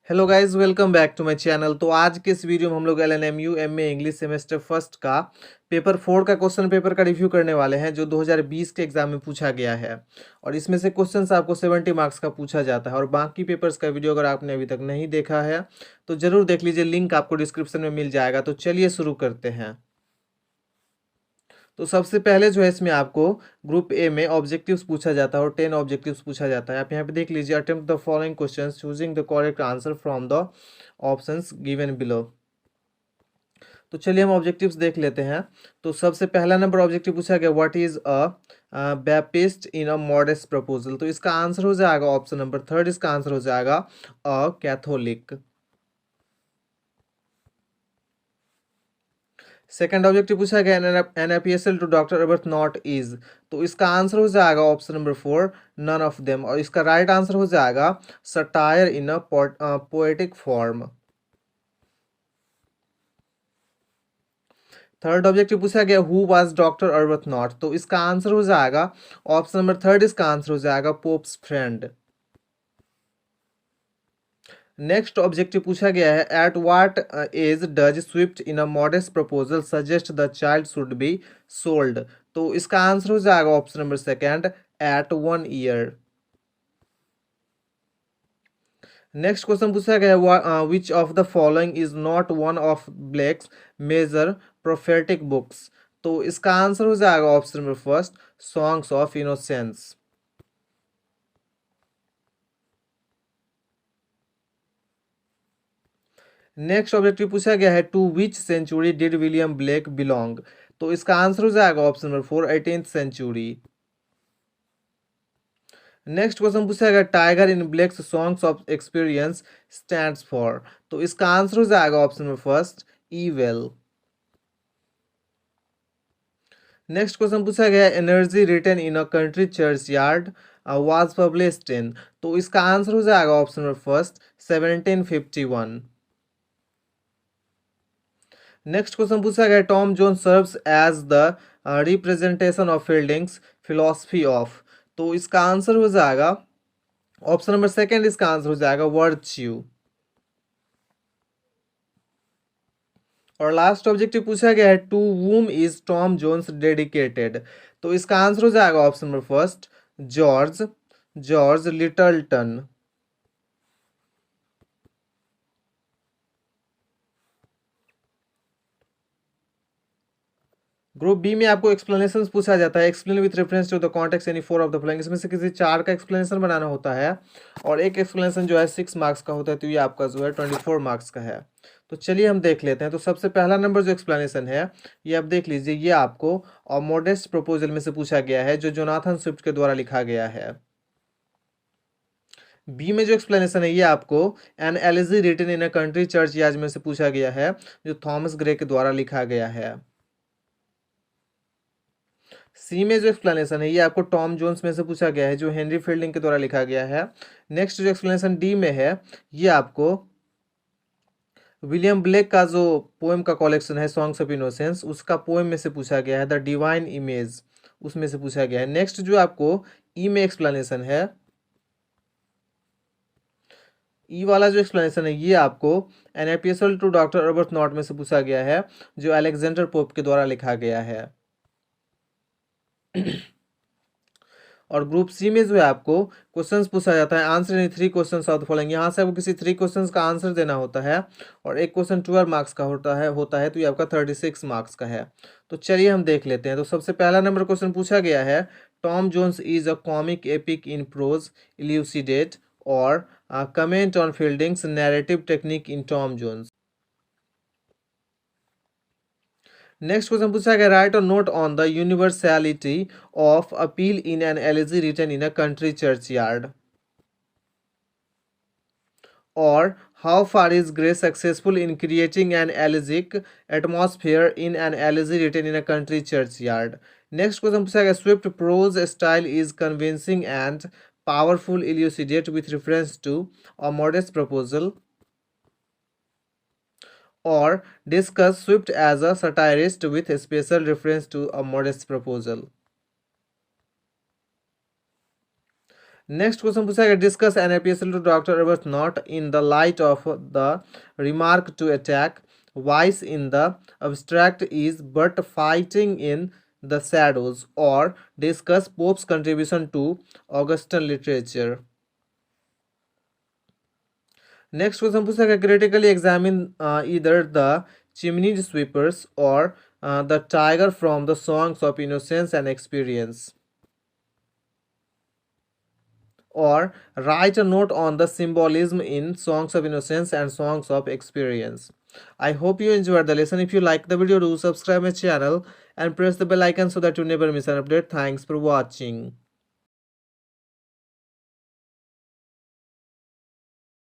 Hello guys, welcome back to my channel. तो आज के इस वीडियो में हम लोग LNMU MA English semester first का पेपर 4 का क्वेश्चन पेपर का रिव्यू करने वाले हैं, जो 2020 के एग्जाम में पूछा गया है। और इसमें से क्वेश्चंस आपको 70 मार्क्स का पूछा जाता है। और बाकी पेपर्स का वीडियो अगर आपने अभी तक नहीं देखा है तो जरूर देख लीजिए, लिंक आपको डिस्क्रिप्शन में मिल जाएगा। तो चलिए शुरू करते हैं। तो सबसे पहले जो है इसमें आपको ग्रुप ए में ऑब्जेक्टिव्स पूछा जाता है और 10 ऑब्जेक्टिव्स पूछा जाता है। आप यहाँ पे देख लीजिए, attempt the following questions choosing the correct answer from the options given below. तो चलिए हम ऑब्जेक्टिव्स देख लेते हैं। तो सबसे पहला नंबर ऑब्जेक्टिव पूछा गया, what is a Baptist in a modest proposal. तो इसका आंसर हो जाएगा ऑप्शन नंबर थर्ड, इसका आंसर हो जाएगा अ कैथोलिक। सेकंड ऑब्जेक्टिव पूछा गया, an epistle to doctor Arbuthnot is. तो इसका आंसर हो जाएगा option number four, none of them. और इसका राइट आंसर हो जाएगा satire in a poetic form. Third objective पूछा गया, who was doctor Arbuthnot. तो इसका आंसर हो जाएगा ऑप्शन नंबर थर्ड, इसका आंसर हो जाएगा पोप्स फ्रेंड। नेक्स्ट ऑब्जेक्टिव पूछा गया है, at what age does Swift in a modest proposal suggest the child should be sold. तो इसका आंसर हो जाएगा option number second, at 1 year. Next question पूछा गया है, which of the following is not one of Blake's major prophetic books. तो इसका answer हो जाएगा option number first, songs of innocence. Next objective पूछा गया है, to which century did William Blake belong. तो इसका आंसर हो जाएगा option number four, 18th century. Next question पूछा गया, tiger in Blake's songs of experience stands for. तो इसका आंसर हो जाएगा option number first, evil. Next question पूछा गया, elegy written in a country churchyard was published in. तो इसका आंसर हो जाएगा option number first, 1751। Next question पूछा गया, Tom Jones serves as the representation of Fielding's philosophy of. तो इसका आंसर हो जाएगा ऑप्शन नंबर सेकेंड, इसका आंसर हो जाएगा वर्च्यू। और लास्ट ऑब्जेक्टिव पूछा गया है, to whom is Tom Jones dedicated. तो इसका आंसर हो जाएगा option number first, George George Lyttelton. Group B में आपको एक्सप्लेनेशन पूछा जाता है, explain with reference to the context any four of the following. इसमें से किसी चार का एक्सप्लेनेशन बनाना होता है और एक एक्सप्लेनेशन जो है 6 मार्क्स का होता है। तो ये आपका जो है 24 मार्क्स का है। तो चलिए हम देख लेते हैं। तो सबसे पहला नंबर जो एक्सप्लेनेशन है, ये आप देख लीजिए, ये आपको और मॉडेस्ट प्रपोजल में से पूछा गया है, जो जोनाथन स्विफ्ट के द्वारा लिखा गया है। बी में जो एक्सप्लेनेशन है, ये आपको an elegy written in a country churchyard में से पूछा गया है, जो थॉमस ग्रे के द्वारा लिखा गया है। सी में जो एक्सप्लेनेशन है, ये आपको टॉम जोन्स में से पूछा गया है, जो हेनरी फील्डिंग के द्वारा लिखा गया है। नेक्स्ट जो एक्सप्लेनेशन डी में है, ये आपको विलियम ब्लेक का जो पोएम का कलेक्शन है सॉन्ग्स ऑफ इनोसेंस, उसका पोएम में से पूछा गया है, द डिवाइन इमेज, उसमें से पूछा गया है। नेक्स्ट जो आपको ई में एक्सप्लेनेशन है, ई वाला जो एक्सप्लेनेशन है, ये आपको N epistle to doctor अर्बथ not में से पूछा गया है, जो अलेक्जेंडर पोप के द्वारा लिखा गया है। और ग्रुप सी में जो है आपको क्वेश्चंस पूछा जाता है, answer in 3 questions of the following. यहाँ से आपको किसी 3 क्वेश्चंस का आंसर देना होता है और एक क्वेश्चन 12 मार्क्स का होता है। तो ये आपका 36 मार्क्स का है। तो चलिए हम देख लेते हैं। तो सबसे पहला नंबर क्वेश्चन पूछा गया है, Tom Jones is a comic epic in prose elucidate और comment on Fielding's narrative technique in Tom Jones. Next question पूछा गया, राइट और note on the universality of appeal in an elegy written in a country churchyard. और how far is Gray successful in creating an elegiac atmosphere in an elegy written in a country churchyard? Next question पूछा गया, Swift prose style is convincing and powerful, elucidate with reference to a modest proposal, or discuss Swift as a satirist with a special reference to a modest proposal. Next question पूछा गया, discuss an epistle to doctor Arbuthnot in the light of the remark to attack vice in the abstract is but fighting in the shadows, or discuss Pope's contribution to Augustan literature. Next question पूछा गया, critically examine either the chimney sweepers और the tiger from the songs of innocence and experience, or write a note on the symbolism in Songs of Innocence and Songs of Experience. I hope you enjoyed the lesson. If you like the video, do subscribe my channel and press the bell icon so that you never miss an update. Thanks for watching.